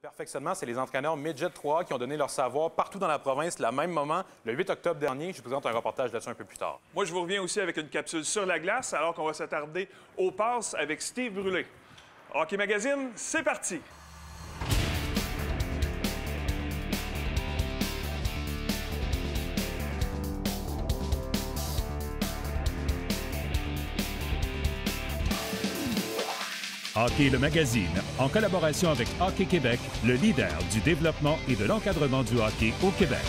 Perfectionnement, c'est les entraîneurs Midget 3 qui ont donné leur savoir partout dans la province le même moment, le 8 octobre dernier. Je vous présente un reportage là-dessus un peu plus tard. Moi, je vous reviens aussi avec une capsule sur la glace, alors qu'on va s'attarder aux passes avec Steve Brûlé. Hockey Magazine, c'est parti! Hockey le magazine, en collaboration avec Hockey Québec, le leader du développement et de l'encadrement du hockey au Québec.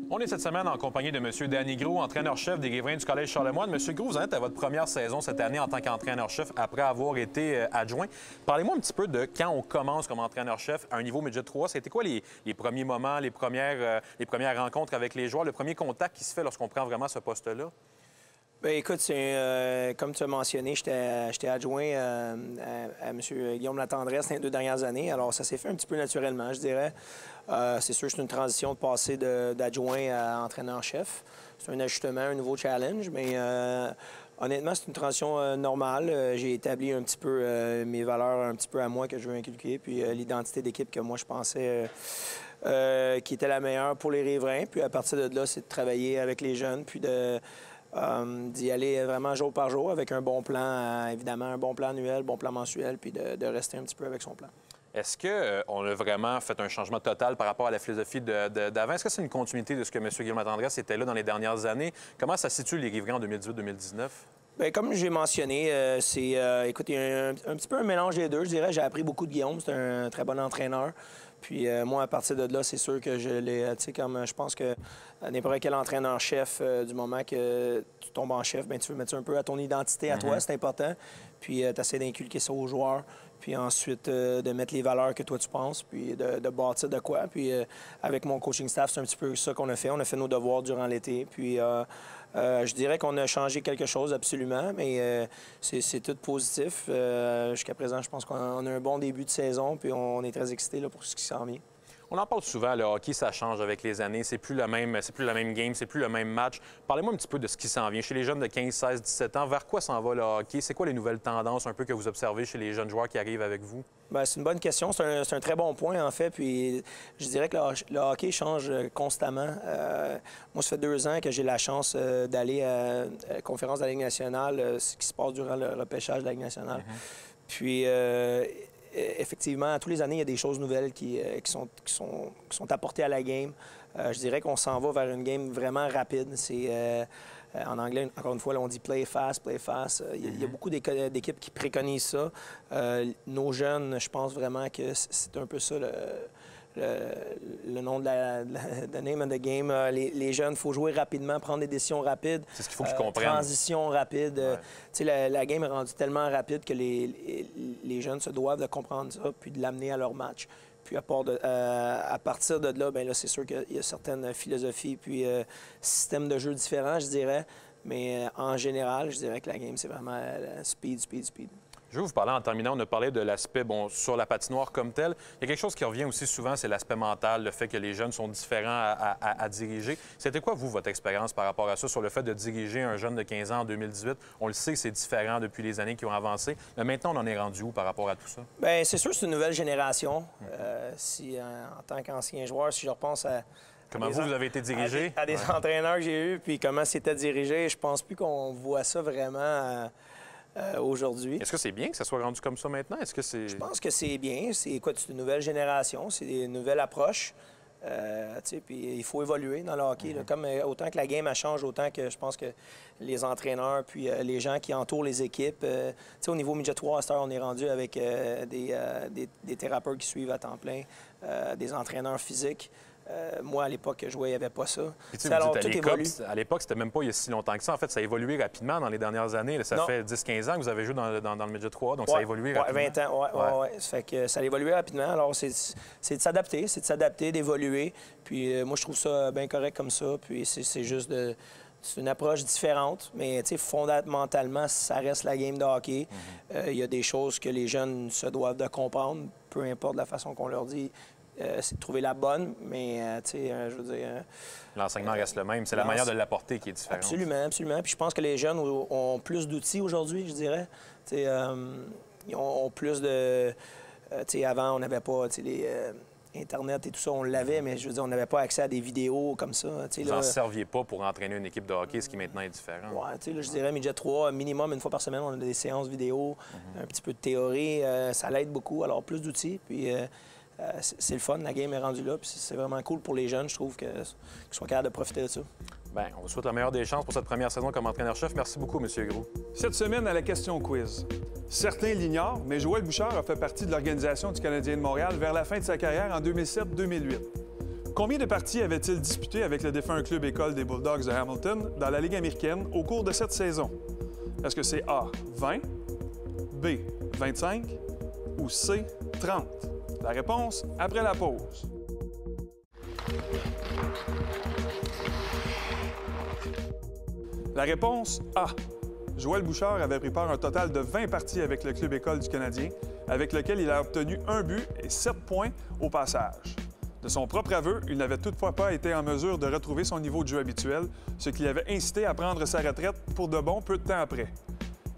On est cette semaine en compagnie de M. Danny Groulx, entraîneur-chef des Riverains du Collège Charlemagne. M. Groulx, vous êtes à votre première saison cette année en tant qu'entraîneur-chef après avoir été adjoint. Parlez-moi un petit peu de quand on commence comme entraîneur-chef à un niveau Midget 3. C'était quoi les premiers moments, les premières rencontres avec les joueurs, le premier contact qui se fait lorsqu'on prend vraiment ce poste-là? Bien, écoute, comme tu as mentionné, j'étais adjoint à M. Guillaume Latendresse les 2 dernières années. Alors, ça s'est fait un petit peu naturellement, je dirais. C'est sûr que c'est une transition de passer d'adjoint à entraîneur-chef. C'est un ajustement, un nouveau challenge, mais honnêtement, c'est une transition normale. J'ai établi un petit peu mes valeurs un petit peu à moi que je veux inculquer, puis l'identité d'équipe que moi, je pensais qui était la meilleure pour les riverains. Puis à partir de là, c'est de travailler avec les jeunes, puis d'y aller vraiment jour par jour avec un bon plan, évidemment, un bon plan annuel, bon plan mensuel, puis de rester un petit peu avec son plan. Est-ce qu'on a vraiment fait un changement total par rapport à la philosophie d'avant? Est-ce que c'est une continuité de ce que M. Guillaume Latendresse était là dans les dernières années? Comment ça situe les Riverains en 2018-2019? Bien, comme j'ai mentionné, écoute, il y a un petit peu un mélange des deux, je dirais. J'ai appris beaucoup de Guillaume, c'est un très bon entraîneur. Puis moi, à partir de là, c'est sûr que je l'ai, tu sais, comme je pense que n'importe quel entraîneur-chef, du moment que tu tombes en chef, bien, tu veux mettre ça un peu à ton identité, à toi, c'est important. Puis tu essaies d'inculquer ça aux joueurs. Puis ensuite, de mettre les valeurs que toi, tu penses, puis de bâtir de quoi. Puis avec mon coaching staff, c'est un petit peu ça qu'on a fait. On a fait nos devoirs durant l'été. Puis je dirais qu'on a changé quelque chose, absolument, mais c'est tout positif. Jusqu'à présent, je pense qu'on a un bon début de saison, puis on est très excités là, pour ce qui s'en vient. On en parle souvent, le hockey, ça change avec les années. C'est plus la même game, c'est plus le même match. Parlez-moi un petit peu de ce qui s'en vient. Chez les jeunes de 15, 16, 17 ans, vers quoi s'en va le hockey? C'est quoi les nouvelles tendances un peu que vous observez chez les jeunes joueurs qui arrivent avec vous? Bien, c'est une bonne question. C'est un très bon point, en fait. Puis je dirais que le hockey change constamment. Moi, ça fait 2 ans que j'ai la chance d'aller à la conférence de la Ligue nationale, ce qui se passe durant le repêchage de la Ligue nationale. Puis effectivement, tous les années, il y a des choses nouvelles qui sont apportées à la game. Je dirais qu'on s'en va vers une game vraiment rapide. C'est en anglais, encore une fois, là, on dit play fast, play fast. Il y a beaucoup d'équipes qui préconisent ça. Nos jeunes, je pense vraiment que c'est un peu ça le nom de the name of the game. Les jeunes, il faut jouer rapidement, prendre des décisions rapides. C'est ce qu'il faut qu'ils comprennent. Transition rapide. Tu sais, la game est rendue tellement rapide que les jeunes se doivent de comprendre ça puis de l'amener à leur match. Puis à partir de là, bien là, c'est sûr qu'il y a certaines philosophies puis systèmes de jeu différents, je dirais. Mais en général, je dirais que la game, c'est vraiment speed, speed, speed. Je vais vous parler en terminant, on a parlé de l'aspect sur la patinoire comme tel. Il y a quelque chose qui revient aussi souvent, c'est l'aspect mental, le fait que les jeunes sont différents à diriger. C'était quoi, vous, votre expérience par rapport à ça, sur le fait de diriger un jeune de 15 ans en 2018? On le sait que c'est différent depuis les années qui ont avancé. Mais maintenant, on en est rendu où par rapport à tout ça? Bien, c'est sûr que c'est une nouvelle génération. En tant qu'ancien joueur, si je repense à... Comment vous avez été dirigé? À des entraîneurs que j'ai eus, puis comment c'était dirigé, je pense plus qu'on voit ça vraiment... aujourd'hui. Est-ce que c'est bien que ça soit rendu comme ça maintenant? Est-ce que c'est... Je pense que c'est bien. C'est une nouvelle génération, c'est une nouvelle approche. Puis il faut évoluer dans le hockey. Là, comme autant que la game elle change, autant que je pense que les entraîneurs puis les gens qui entourent les équipes. Au niveau Midget 3, à cette heure, on est rendu avec des thérapeutes qui suivent à temps plein, des entraîneurs physiques. Moi, à l'époque que je jouais, il n'y avait pas ça. Alors, tout évolue. À l'époque, c'était même pas il y a si longtemps que ça. En fait, ça a évolué rapidement dans les dernières années. Là, ça fait 10-15 ans que vous avez joué dans le Midget 3, donc ça a évolué rapidement. 20 ans, oui. Ça fait que ça a évolué rapidement. Alors, c'est de s'adapter, d'évoluer. Puis moi, je trouve ça bien correct comme ça. Puis c'est juste c'est une approche différente, mais fondamentalement, ça reste la game de hockey. Il y a des choses que les jeunes se doivent de comprendre, peu importe la façon qu'on leur dit. C'est de trouver la bonne, mais je veux dire... L'enseignement reste le même. C'est la manière de l'apporter qui est différente. Absolument, absolument. Puis je pense que les jeunes ont plus d'outils aujourd'hui, je dirais. ils ont plus de... tu sais, avant, on n'avait pas les, Internet et tout ça, on l'avait, mais je veux dire, on n'avait pas accès à des vidéos comme ça. Vous n'en serviez pas pour entraîner une équipe de hockey, ce qui maintenant est différent. Oui, tu sais, je dirais Midget 3, minimum une fois par semaine, on a des séances vidéo, un petit peu de théorie. Ça l'aide beaucoup, alors plus d'outils. Puis c'est le fun, la game est rendue là. Puis c'est vraiment cool pour les jeunes, je trouve, qu'ils soient capables de profiter de ça. Bien, on vous souhaite la meilleure des chances pour cette première saison comme entraîneur-chef. Merci beaucoup, M. Groulx. Cette semaine, à la question quiz. Certains l'ignorent, mais Joël Bouchard a fait partie de l'organisation du Canadien de Montréal vers la fin de sa carrière en 2007-2008. Combien de parties avait-il disputé avec le défunt club école des Bulldogs de Hamilton dans la Ligue américaine au cours de cette saison? Est-ce que c'est A, 20, B, 25 ou C, 30? La réponse après la pause. La réponse A. Joël Bouchard avait pris part à un total de 20 parties avec le club école du Canadien, avec lequel il a obtenu 1 but et 7 points au passage. De son propre aveu, il n'avait toutefois pas été en mesure de retrouver son niveau de jeu habituel, ce qui l'avait incité à prendre sa retraite pour de bon peu de temps après.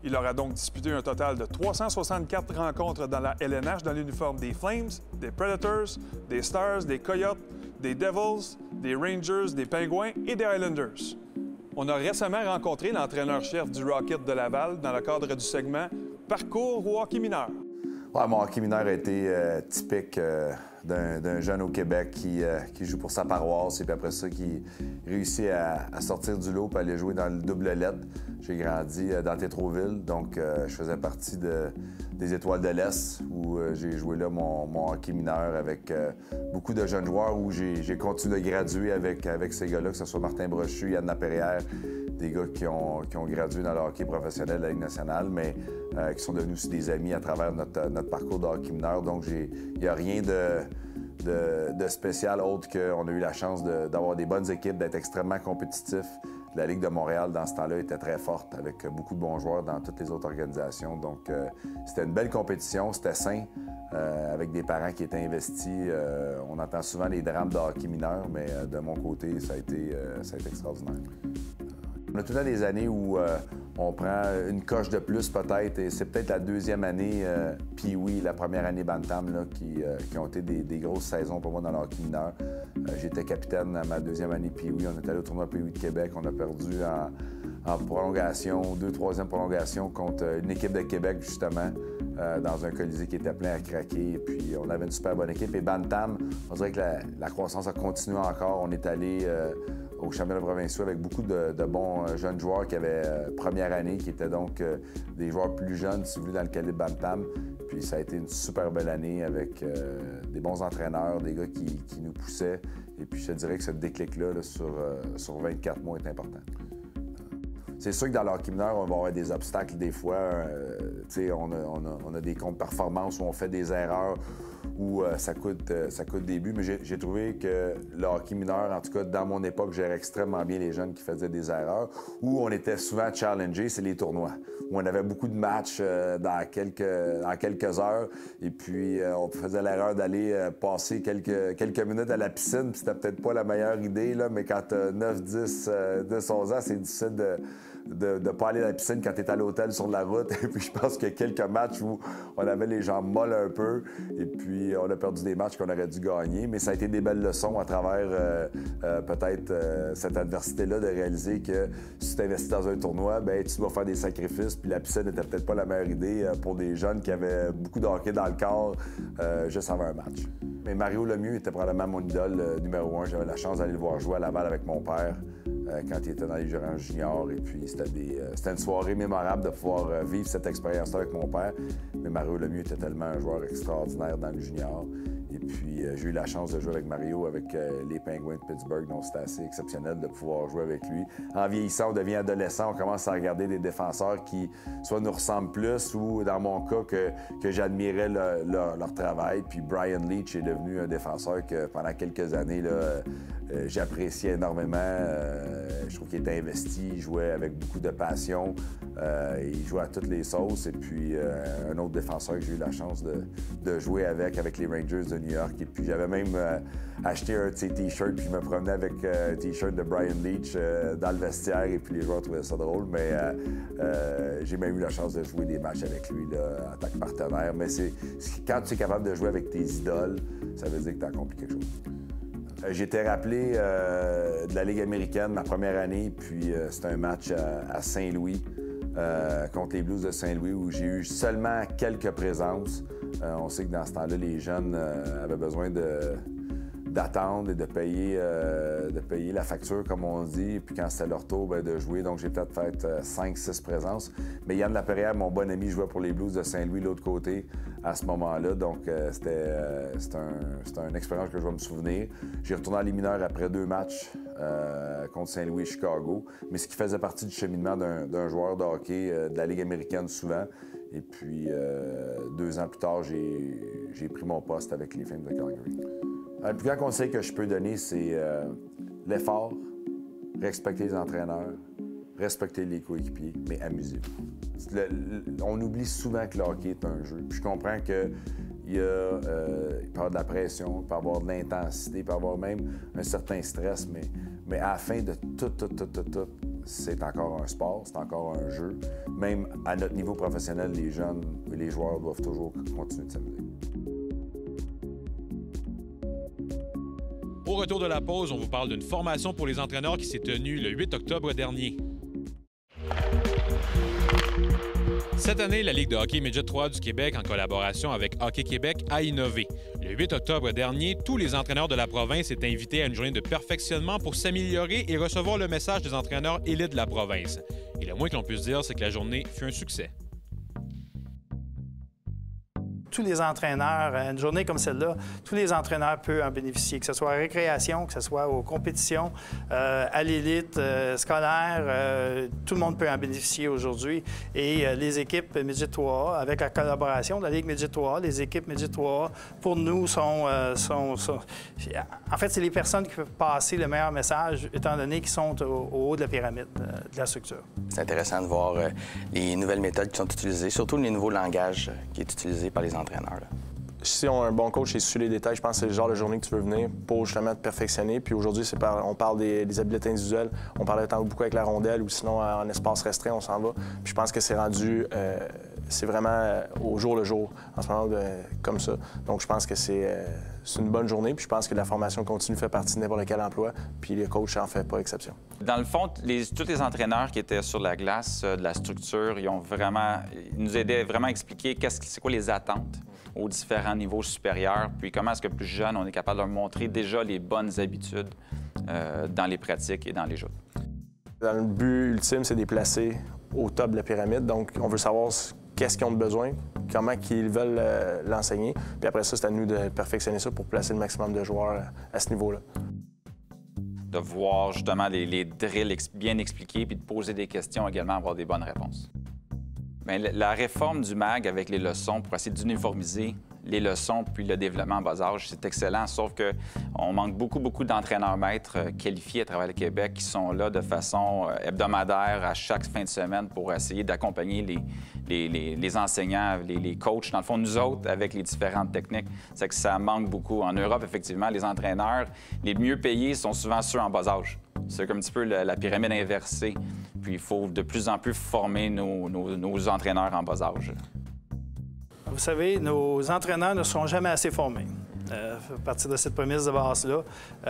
Il aura donc disputé un total de 364 rencontres dans la LNH dans l'uniforme des Flames, des Predators, des Stars, des Coyotes, des Devils, des Rangers, des Pingouins et des Islanders. On a récemment rencontré l'entraîneur-chef du Rocket de Laval dans le cadre du segment « Parcours au hockey mineur ». Ouais, mon hockey mineur a été typique d'un jeune au Québec qui joue pour sa paroisse et puis après ça, qui réussit à sortir du lot et aller jouer dans le double lettre. J'ai grandi dans Tétroville, donc je faisais partie des Étoiles de l'Est où j'ai joué là mon hockey mineur avec beaucoup de jeunes joueurs où j'ai continué de graduer avec ces gars-là, que ce soit Martin Brochu, Yann Lapérière, des gars qui ont gradué dans le hockey professionnel de la Ligue nationale, mais qui sont devenus aussi des amis à travers notre parcours de hockey mineur. Donc, il n'y a rien de spécial autre qu'on a eu la chance d'avoir des bonnes équipes, d'être extrêmement compétitifs. La Ligue de Montréal, dans ce temps-là, était très forte, avec beaucoup de bons joueurs dans toutes les autres organisations. Donc, c'était une belle compétition, c'était sain, avec des parents qui étaient investis. On entend souvent les drames de hockey mineur, mais de mon côté, ça a été extraordinaire. On a tout le temps des années où on prend une coche de plus peut-être, et c'est peut-être la deuxième année Pee-Wee, la première année Bantam, là, qui ont été des grosses saisons pour moi dans le hockey mineur. J'étais capitaine à ma deuxième année Pee-Wee. On est allé au tournoi Pee-Wee de Québec. On a perdu en prolongation, 2-3e prolongation contre une équipe de Québec, justement, dans un Colisée qui était plein à craquer. Et puis, on avait une super bonne équipe. Et Bantam, on dirait que la croissance a continué encore. On est allé au championnat provincial avec beaucoup de bons jeunes joueurs qui avaient première année, qui étaient donc des joueurs plus jeunes, si vous voulez, dans le calibre Bantam. Puis ça a été une super belle année avec des bons entraîneurs, des gars qui nous poussaient. Et puis je te dirais que ce déclic-là là, sur 24 mois est important. C'est sûr que dans le hockey mineur, on va avoir des obstacles des fois. On a des contre-performances où on fait des erreurs, où ça coûte des buts. Mais j'ai trouvé que le hockey mineur, en tout cas dans mon époque, gérait extrêmement bien les jeunes qui faisaient des erreurs. Où on était souvent challengés, c'est les tournois. Où on avait beaucoup de matchs dans quelques heures. Et puis on faisait l'erreur d'aller passer quelques minutes à la piscine. Puis c'était peut-être pas la meilleure idée, là, mais quand tu as 9, 10, 11 ans, c'est difficile de ne pas aller à la piscine quand tu es à l'hôtel sur la route. Et puis je pense qu'il y a quelques matchs où on avait les jambes molles un peu. Et puis on a perdu des matchs qu'on aurait dû gagner. Mais ça a été des belles leçons à travers peut-être cette adversité-là de réaliser que si tu t'investis dans un tournoi, bien, tu dois faire des sacrifices. Puis la piscine n'était peut-être pas la meilleure idée pour des jeunes qui avaient beaucoup de hockey dans le corps juste avant un match. Mais Mario Lemieux était probablement mon idole numéro 1. J'avais la chance d'aller le voir jouer à Laval avec mon père quand il était dans les jurons juniors. Et puis, c'était une soirée mémorable de pouvoir vivre cette expérience-là avec mon père. Mais Mario Lemieux était tellement un joueur extraordinaire dans le junior. Et puis, j'ai eu la chance de jouer avec Mario, avec les Penguins de Pittsburgh. Donc, c'était assez exceptionnel de pouvoir jouer avec lui. En vieillissant, on devient adolescent. On commence à regarder des défenseurs qui soit nous ressemblent plus ou, dans mon cas, que j'admirais leur travail. Puis Brian Leetch est devenu un défenseur que, pendant quelques années, là, j'appréciais énormément. Je trouve qu'il était investi, il jouait avec beaucoup de passion. Il jouait à toutes les sauces. Et puis, un autre défenseur que j'ai eu la chance de jouer avec les Rangers de New York. Et puis, j'avais même acheté un de ses T-shirts, puis je me promenais avec un T-shirt de Brian Leach dans le vestiaire. Et puis, les joueurs trouvaient ça drôle. Mais j'ai même eu la chance de jouer des matchs avec lui là, en tant que partenaire. Mais quand tu es capable de jouer avec tes idoles, ça veut dire que tu as accompli quelque chose. J'ai été rappelé de la Ligue américaine ma première année, puis c'était un match à Saint-Louis contre les Blues de Saint-Louis où j'ai eu seulement quelques présences. On sait que dans ce temps-là, les jeunes avaient besoin d'attendre et de payer la facture, comme on dit. Et puis quand c'était leur tour, bien, de jouer. Donc j'ai peut-être fait 5-6 présences. Mais Yann Laperrière, mon bon ami, jouait pour les Blues de Saint-Louis de l'autre côté à ce moment-là. Donc c'était une expérience que je vais me souvenir. J'ai retourné à les mineurs après 2 matchs contre Saint-Louis et Chicago. Mais ce qui faisait partie du cheminement d'un joueur de hockey de la Ligue américaine souvent. Et puis 2 ans plus tard, j'ai pris mon poste avec les Flames de Calgary. Le plus grand conseil que je peux donner, c'est l'effort, respecter les entraîneurs, respecter les coéquipiers, mais amusez-vous. On oublie souvent que le hockey est un jeu. Puis je comprends qu'il il peut y avoir de la pression, il peut y avoir de l'intensité, il peut y avoir même un certain stress, mais à la fin de tout, c'est encore un sport, c'est encore un jeu. Même à notre niveau professionnel, les jeunes et les joueurs doivent toujours continuer de s'amuser. Au retour de la pause, on vous parle d'une formation pour les entraîneurs qui s'est tenue le 8 octobre dernier. Cette année, la Ligue de hockey Midget 3 du Québec, en collaboration avec Hockey Québec, a innové. Le 8 octobre dernier, tous les entraîneurs de la province étaient invités à une journée de perfectionnement pour s'améliorer et recevoir le message des entraîneurs élites de la province. Et le moins que l'on puisse dire, c'est que la journée fut un succès. Tous les entraîneurs, une journée comme celle-là, tous les entraîneurs peuvent en bénéficier, que ce soit à récréation, que ce soit aux compétitions, à l'élite scolaire, tout le monde peut en bénéficier aujourd'hui. Et les équipes Midget 3A, avec la collaboration de la Ligue Midget 3A, les équipes Midget 3A, pour nous, en fait, c'est les personnes qui peuvent passer le meilleur message, étant donné qu'ils sont au haut de la pyramide de la structure. C'est intéressant de voir les nouvelles méthodes qui sont utilisées, surtout le nouveau langage qui est utilisé par les entraîneurs. Là. Si on a un bon coach et su les détails, je pense que c'est le genre de journée que tu veux venir pour justement te perfectionner. Puis aujourd'hui, on parle des habiletés individuelles. On parlait tant beaucoup avec la rondelle ou sinon en espace restreint, on s'en va. Puis je pense que c'est rendu, c'est vraiment au jour le jour en ce moment comme ça. Donc je pense que c'est une bonne journée. Puis je pense que la formation continue fait partie de n'importe quel emploi. Puis le coach n'en fait pas exception. Dans le fond, tous les entraîneurs qui étaient sur la glace de la structure, ils nous aidaient vraiment à expliquer c'est quoi les attentes aux différents niveaux supérieurs, puis comment est-ce que plus jeunes, on est capable de leur montrer déjà les bonnes habitudes dans les pratiques et dans les jeux. Dans le but ultime, c'est de les placer au top de la pyramide. Donc, on veut savoir qu'est-ce qu'ils ont besoin, comment ils veulent l'enseigner. Puis après ça, c'est à nous de perfectionner ça pour placer le maximum de joueurs à ce niveau-là. De voir justement les drills bien expliqués, puis de poser des questions également, avoir des bonnes réponses. Bien, la réforme du MAG avec les leçons pour essayer d'uniformiser les leçons puis le développement en bas âge, c'est excellent, sauf qu'on manque beaucoup d'entraîneurs-maîtres qualifiés à travers le Québec qui sont là de façon hebdomadaire à chaque fin de semaine pour essayer d'accompagner les enseignants, les coachs, dans le fond, nous autres, avec les différentes techniques. C'est que ça manque beaucoup. En Europe, effectivement, les entraîneurs les mieux payés sont souvent ceux en bas âge. C'est comme un petit peu la pyramide inversée. Puis il faut de plus en plus former nos entraîneurs en bas âge. Vous savez, nos entraîneurs ne seront jamais assez formés. À partir de cette prémisse de base-là,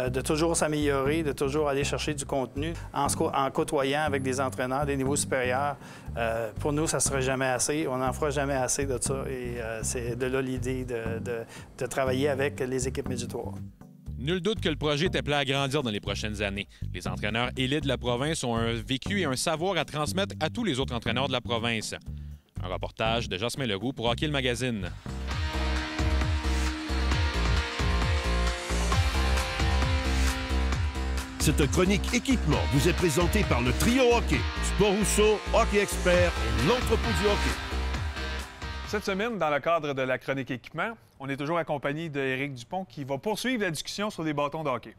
de toujours s'améliorer, de toujours aller chercher du contenu en côtoyant avec des entraîneurs des niveaux supérieurs. Pour nous, ça ne sera jamais assez. On n'en fera jamais assez de ça. Et c'est de là l'idée de travailler avec les équipes Midget 3. Nul doute que le projet est appelé à grandir dans les prochaines années. Les entraîneurs élites de la province ont un vécu et un savoir à transmettre à tous les autres entraîneurs de la province. Un reportage de Jasmin Leroux pour Hockey le Magazine. Cette chronique équipement vous est présentée par le Trio Hockey, Sport Rousseau, Hockey Expert et l'Entrepôt du Hockey. Cette semaine, dans le cadre de la chronique équipement, on est toujours accompagné d'Éric Dupont qui va poursuivre la discussion sur les bâtons de hockey.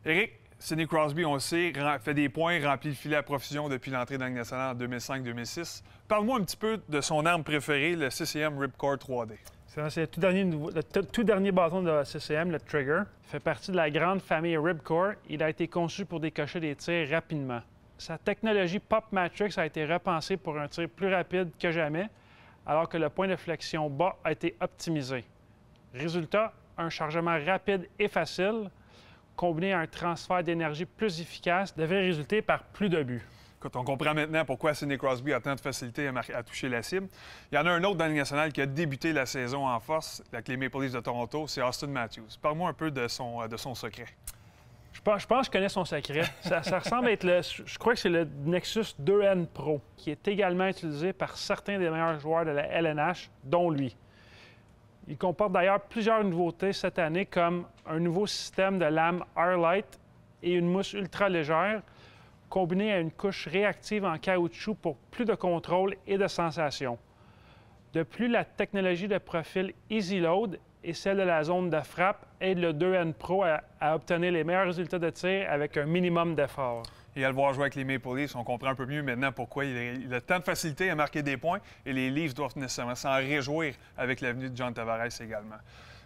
Éric, Sidney Crosby, on le sait, fait des points, remplit le filet à profusion depuis l'entrée dans la Ligue nationale en 2005-2006. Parle-moi un petit peu de son arme préférée, le CCM Ripcord 3D. C'est le tout dernier bâton de la CCM, le Trigger. Il fait partie de la grande famille Ripcord. Il a été conçu pour décocher des tirs rapidement. Sa technologie Pop Matrix a été repensée pour un tir plus rapide que jamais, alors que le point de flexion bas a été optimisé. Résultat, un chargement rapide et facile, combiné à un transfert d'énergie plus efficace, devrait résulter par plus de buts. Écoute, on comprend maintenant pourquoi Sidney Crosby a tant de facilité à toucher la cible. Il y en a un autre dans la Ligue nationale qui a débuté la saison en force avec les Maple Leafs de Toronto, c'est Austin Matthews. Parle-moi un peu de son secret. Je pense que je connais son secret. Ça ressemble à être je crois que c'est le Nexus 2N Pro, qui est également utilisé par certains des meilleurs joueurs de la LNH, dont lui. Il comporte d'ailleurs plusieurs nouveautés cette année, comme un nouveau système de lame Airlight et une mousse ultra légère, combinée à une couche réactive en caoutchouc pour plus de contrôle et de sensation. De plus, la technologie de profil Easy Load et celle de la zone de frappe aide le 2N Pro à obtenir les meilleurs résultats de tir avec un minimum d'effort. Et à le voir jouer avec les Maple Leafs, on comprend un peu mieux maintenant pourquoi il a tant de facilité à marquer des points et les Leafs doivent nécessairement s'en réjouir avec l'avenue de John Tavares également.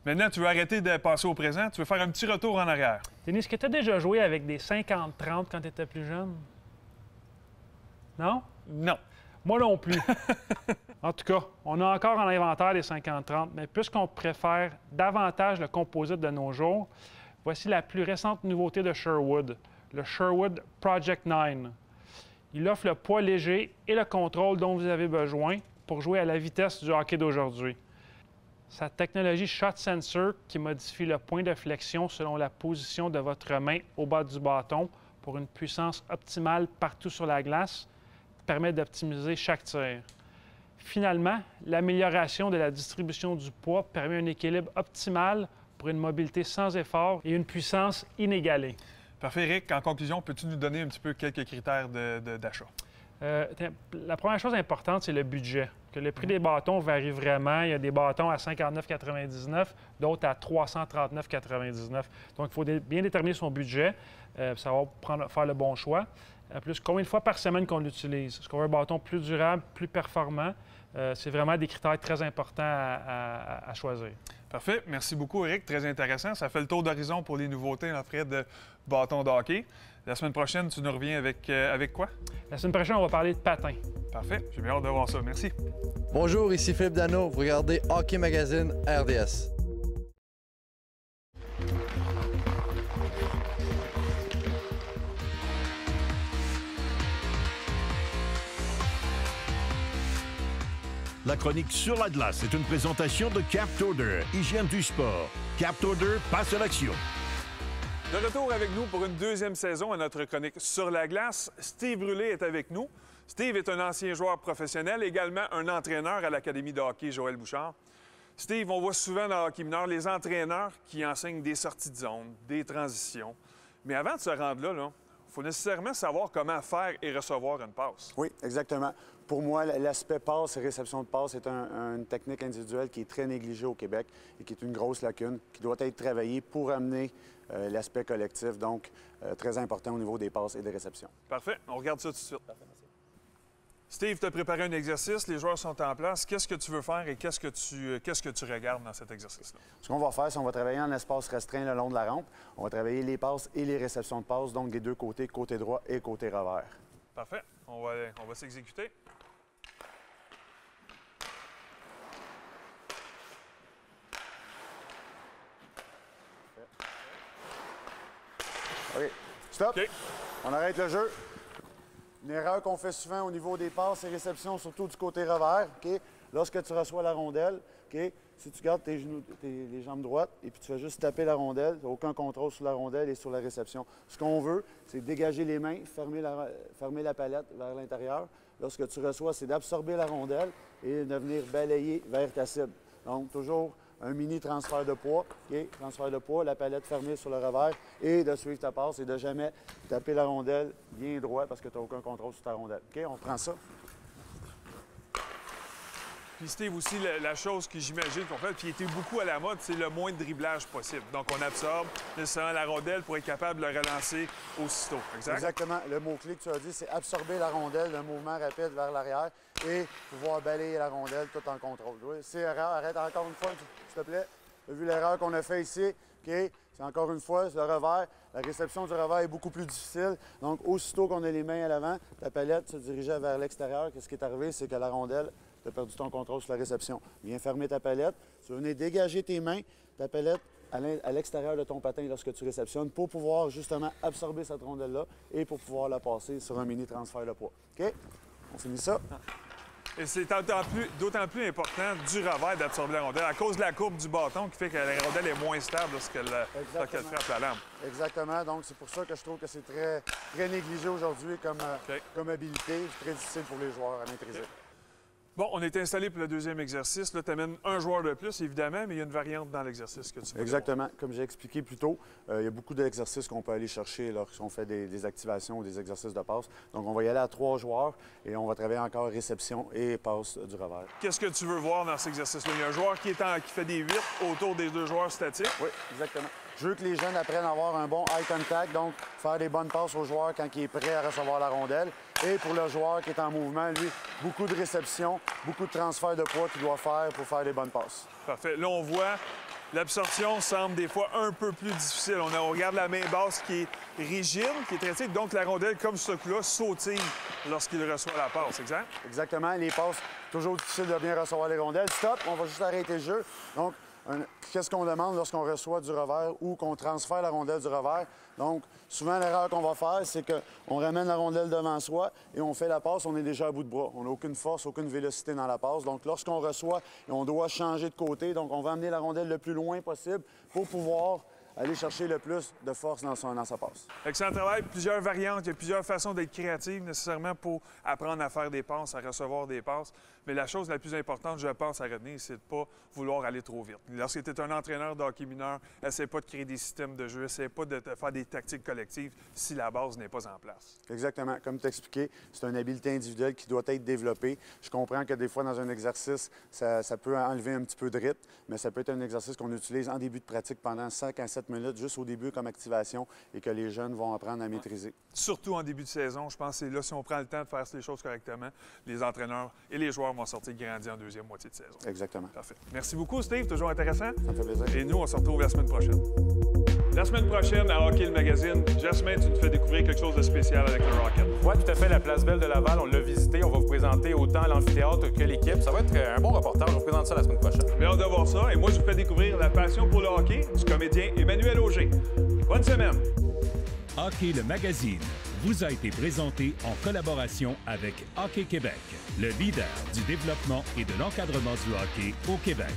Maintenant, tu veux arrêter de passer au présent, tu veux faire un petit retour en arrière. Denis, est-ce que tu as déjà joué avec des 50-30 quand tu étais plus jeune? Non? Non. Moi non plus. En tout cas, on a encore en inventaire des 50-30, mais puisqu'on préfère davantage le composite de nos jours, voici la plus récente nouveauté de Sherwood, le Sherwood Project 9. Il offre le poids léger et le contrôle dont vous avez besoin pour jouer à la vitesse du hockey d'aujourd'hui. Sa technologie Shot Sensor, qui modifie le point de flexion selon la position de votre main au bas du bâton pour une puissance optimale partout sur la glace, permet d'optimiser chaque tir. Finalement, l'amélioration de la distribution du poids permet un équilibre optimal pour une mobilité sans effort et une puissance inégalée. Parfait, Éric. En conclusion, peux-tu nous donner un petit peu quelques critères d'achat? La première chose importante, c'est le budget. Que le prix des bâtons varie vraiment. Il y a des bâtons à 59,99, d'autres à 339,99. Donc, il faut bien déterminer son budget, savoir faire le bon choix. En plus, combien de fois par semaine qu'on l'utilise? Est-ce qu'on veut un bâton plus durable, plus performant? C'est vraiment des critères très importants à choisir. Parfait. Merci beaucoup, Éric. Très intéressant. Ça fait le tour d'horizon pour les nouveautés en fait de bâtons de hockey. La semaine prochaine, tu nous reviens avec quoi? La semaine prochaine, on va parler de patins. Parfait. J'ai bien hâte de voir ça. Merci. Bonjour, ici Philippe Dano. Vous regardez Hockey Magazine RDS. La chronique sur la glace est une présentation de Captorder, hygiène du sport. Captorder passe à l'action. De retour avec nous pour une deuxième saison à notre chronique sur la glace. Steve Brûlé est avec nous. Steve est un ancien joueur professionnel, également un entraîneur à l'Académie de hockey Joël Bouchard. Steve, on voit souvent dans le hockey mineur les entraîneurs qui enseignent des sorties de zone, des transitions. Mais avant de se rendre là, il faut nécessairement savoir comment faire et recevoir une passe. Oui, exactement. Pour moi, l'aspect passe et réception de passe est une technique individuelle qui est très négligée au Québec et qui est une grosse lacune qui doit être travaillée pour amener l'aspect collectif, donc très important au niveau des passes et des réceptions. Parfait. On regarde ça tout de suite. Parfait, merci. Steve, tu as préparé un exercice, les joueurs sont en place. Qu'est-ce que tu veux faire et qu'est-ce que tu regardes dans cet exercice-là? Ce qu'on va faire, c'est qu'on va travailler en espace restreint le long de la rampe. On va travailler les passes et les réceptions de passes, donc des deux côtés, côté droit et côté revers. Parfait. On va s'exécuter. OK. Stop. OK. On arrête le jeu. Une erreur qu'on fait souvent au niveau des passes et réceptions, surtout du côté revers. OK? Lorsque tu reçois la rondelle, OK? Si tu gardes les jambes droites et puis tu fais juste taper la rondelle, tu n'as aucun contrôle sur la rondelle et sur la réception. Ce qu'on veut, c'est dégager les mains, fermer la palette vers l'intérieur. Lorsque tu reçois, c'est d'absorber la rondelle et de venir balayer vers ta cible. Donc, toujours un mini transfert de poids, OK? Transfert de poids, la palette fermée sur le revers et de suivre ta passe et de jamais taper la rondelle bien droit parce que tu n'as aucun contrôle sur ta rondelle. OK? On prend ça. Puis Steve, aussi, la chose que j'imagine qu'on fait, puis qui était beaucoup à la mode, c'est le moins de driblage possible. Donc, on absorbe nécessairement la rondelle pour être capable de le relancer aussitôt. Exact? Exactement. Le mot-clé que tu as dit, c'est absorber la rondelle d'un mouvement rapide vers l'arrière et pouvoir balayer la rondelle tout en contrôle. Oui, c'est erreur. Arrête encore une fois, s'il te plaît. Tu as vu l'erreur qu'on a fait ici? OK? C'est encore une fois le revers. La réception du revers est beaucoup plus difficile. Donc, aussitôt qu'on a les mains à l'avant, ta palette se dirigeait vers l'extérieur. Qu'est-ce qui est arrivé? C'est que la rondelle, tu as perdu ton contrôle sur la réception. Viens fermer ta palette. Tu vas venir dégager tes mains, ta palette à l'extérieur de ton patin lorsque tu réceptionnes pour pouvoir justement absorber cette rondelle-là et pour pouvoir la passer sur un mini transfert de poids. OK? On finit ça. Et c'est d'autant plus important du revers d'absorber la rondelle à cause de la courbe du bâton qui fait que la rondelle est moins stable lorsqu'elle frappe la lame. Exactement. Donc, c'est pour ça que je trouve que c'est très négligé aujourd'hui comme habilité. C'est très difficile pour les joueurs à maîtriser. Bon, on est installé pour le deuxième exercice. Là, tu amènes un joueur de plus, évidemment, mais il y a une variante dans l'exercice que tu peux Exactement. Comme j'ai expliqué plus tôt, il y a beaucoup d'exercices qu'on peut aller chercher lorsqu'on fait des activations ou des exercices de passe. Donc, on va y aller à 3 joueurs et on va travailler encore réception et passe du revers. Qu'est-ce que tu veux voir dans cet exercice-là? Il y a un joueur qui fait des 8 autour des 2 joueurs statiques. Oui, exactement. Je veux que les jeunes apprennent à avoir un bon eye contact, donc faire des bonnes passes au joueur quand il est prêt à recevoir la rondelle. Et pour le joueur qui est en mouvement, lui, beaucoup de réception, beaucoup de transfert de poids qu'il doit faire pour faire des bonnes passes. Parfait. Là, on voit, l'absorption semble des fois un peu plus difficile. On regarde la main basse qui est rigide, qui est très tigre, donc la rondelle, comme ce coup-là, sautille lorsqu'il reçoit la passe, exact? Exactement. Les passes, toujours difficile de bien recevoir les rondelles. Stop, on va juste arrêter le jeu. Donc, qu'est-ce qu'on demande lorsqu'on reçoit du revers ou qu'on transfère la rondelle du revers? Donc, souvent, l'erreur qu'on va faire, c'est qu'on ramène la rondelle devant soi et on fait la passe, on est déjà à bout de bras. On n'a aucune force, aucune vélocité dans la passe. Donc, lorsqu'on reçoit, on doit changer de côté. Donc, on va amener la rondelle le plus loin possible pour pouvoir aller chercher le plus de force dans sa passe. Excellent travail. Plusieurs variantes. Il y a plusieurs façons d'être créatif nécessairement pour apprendre à faire des passes, à recevoir des passes. Mais la chose la plus importante, je pense, à retenir, c'est de ne pas vouloir aller trop vite. Lorsque tu es un entraîneur de hockey mineur, essaie pas de créer des systèmes de jeu, essaie pas de faire des tactiques collectives si la base n'est pas en place. Exactement. Comme tu expliqué, c'est une habileté individuelle qui doit être développée. Je comprends que des fois, dans un exercice, ça peut enlever un petit peu de rythme, mais ça peut être un exercice qu'on utilise en début de pratique pendant 5 à 7 minutes, juste au début comme activation, et que les jeunes vont apprendre à maîtriser. Surtout en début de saison, je pense que c'est là, si on prend le temps de faire les choses correctement, les entraîneurs et les joueurs vont sortir grandis en deuxième moitié de saison. Exactement. Parfait. Merci beaucoup, Steve. Toujours intéressant. Ça me fait plaisir. Et nous, on se retrouve la semaine prochaine. La semaine prochaine, à Hockey le Magazine, Jasmin, tu nous fais découvrir quelque chose de spécial avec le Rocket. Oui, tout à fait. La Place Belle de Laval, on l'a visité. On va vous présenter autant l'amphithéâtre que l'équipe. Ça va être un bon reportage. On vous présente ça la semaine prochaine. Mais on doit voir ça. Et moi, je vous fais découvrir la passion pour le hockey du comédien Emmanuel Auger. Bonne semaine. Hockey le Magazine vous a été présenté en collaboration avec Hockey Québec, le leader du développement et de l'encadrement du hockey au Québec.